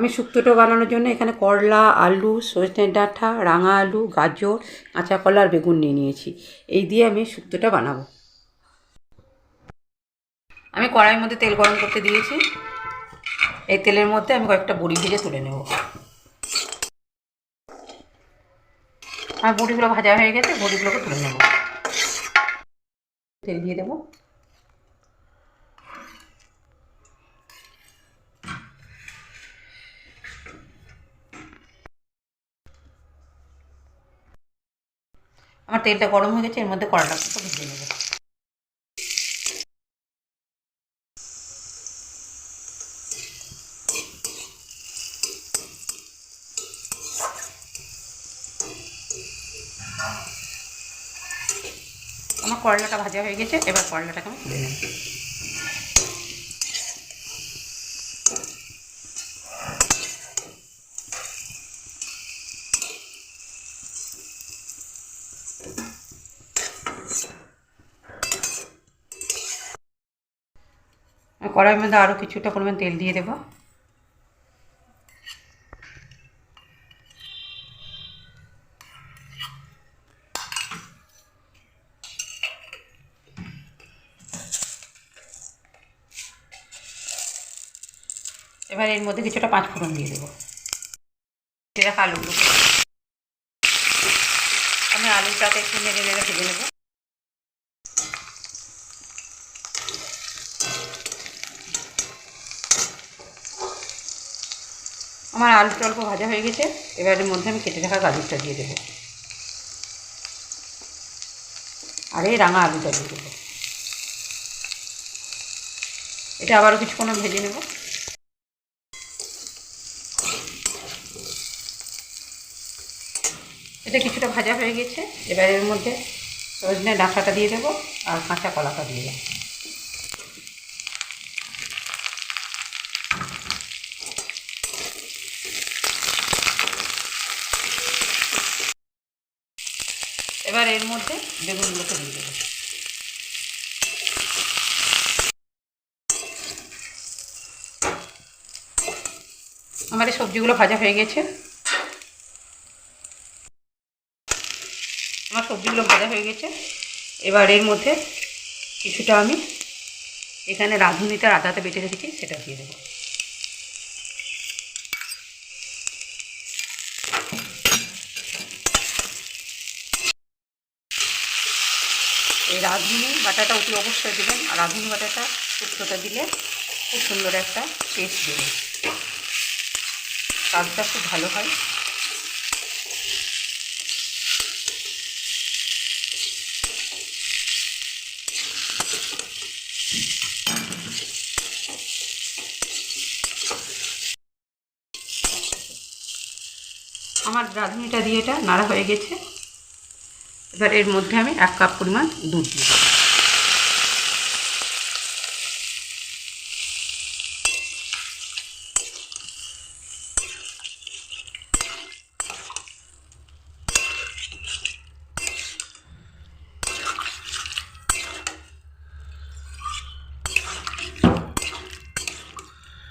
আমি শুক্তোটা বানানোর জন্য এখানে করলা, আলু, সজনের ডাঁটা, রাঙা আলু, গাজর, কাঁচা কলা আর বেগুন নিয়ে নিয়েছি। এই দিয়ে আমি শুক্তোটা বানাবো। আমি কড়াইয়ের মধ্যে তেল গরম করতে দিয়েছি। এই তেলের মধ্যে আমি কয়েকটা বড়ি ভেজে তুলে নেব। আমার বড়িগুলো ভাজা হয়ে গেছে, বড়িগুলোকে তুলে নেব। তেল দিয়ে দেবো। আমার তেলটা গরম হয়ে গেছে, এর মধ্যে কড়াইটা ভেজে নেব। আমার করলাটা ভাজা হয়ে গেছে, এবার করলাটাকে আমি তুলে নেব। কড়াইয়ের মধ্যে আরও কিছুটা পরিমাণ তেল দিয়ে দেবো। এবার এর মধ্যে কিছুটা পাঁচফোড়ন দিয়ে দেবো। রাখা আলুগুলো আমি আলুটাকে একটু নেড়ে নেড়ে ভেজে নেব। আমার আলুটা অল্প ভাজা হয়ে গেছে, এবার এর মধ্যে আমি কেটে রাখা গাজরটা দিয়ে দেবো আর এই রাঙা আলুটা দিয়ে দেবো। এটা আবারও কিছুক্ষণ ভেজে নেব। এটা কিছুটা ভাজা হয়ে গেছে, এবার এর মধ্যে সজনে ডাঁটাটা দিয়ে দেবো আর কাঁচা কলাটা দিয়ে দেবো। এবার এর মধ্যে বেগুনগুলোকে দিয়ে দেবো। আমার এই সবজিগুলো ভাজা হয়ে গেছে। আমার সবজিগুলো ভাজা হয়ে গেছে, এবার এর মধ্যে কিছুটা আমি এখানে রাঁধুনিতে আদাটা বেটে রেখেছি, সেটা দিয়ে দেবো। এই রাঁধুনি বাটাটা অতি অবশ্যই দেবেন, আর রাঁধুনি বাটাটা শুক্তোটা দিলে খুব সুন্দর একটা টেস্ট দেবে, স্বাদটা খুব ভালো হয়। আমার রাঁধুনিটা দিয়ে এটা নাড়া হয়ে গেছে, এবার এর মধ্যে আমি 1 কাপ পরিমাণ দুধ দিয়ে দেবো।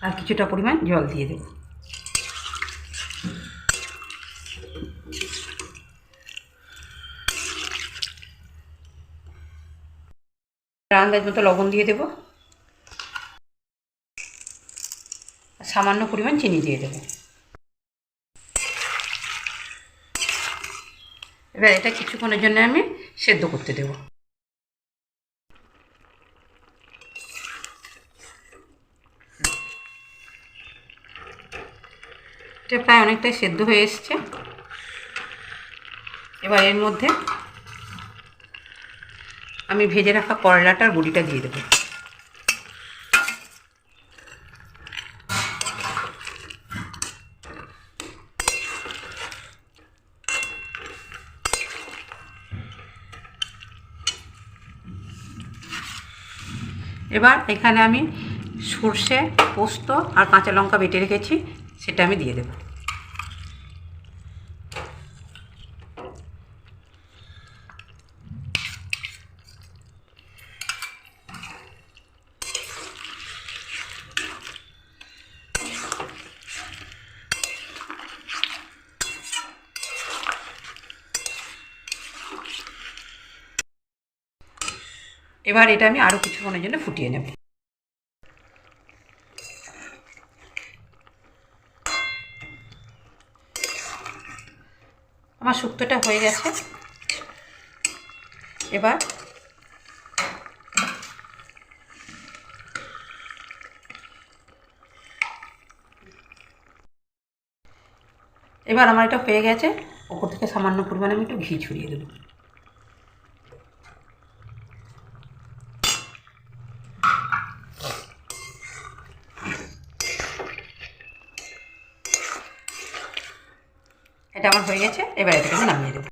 আর কিছুটা পরিমাণ জল দিয়ে দেবো। আন্দাজ মতো লবণ দিয়ে দেবো, সামান্য পরিমাণ চিনি দিয়ে দেবো। এবার এটা কিছুক্ষণের জন্য আমি সেদ্ধ করতে দেবো। এটা প্রায় অনেকটাই সেদ্ধ হয়ে এসছে। এবার এর মধ্যে আমি ভেজে রাখা করলাটার বড়িটা দিয়ে দেবো। এবার এখানে আমি সর্ষে, পোস্ত আর কাঁচা লঙ্কা বেটে রেখেছি, সেটা আমি দিয়ে দেবো। এবার এটা আমি আরও কিছুক্ষণের জন্য ফুটিয়ে নেব। আমার শুক্তোটা হয়ে গেছে। এবার আমার এটা হয়ে গেছে। ওপর থেকে সামান্য পরিমাণে আমি একটু ঘি ছড়িয়ে দেবো। এটা আমার হয়ে গেছে। এবার এটাকে আমি নামিয়ে দেবো।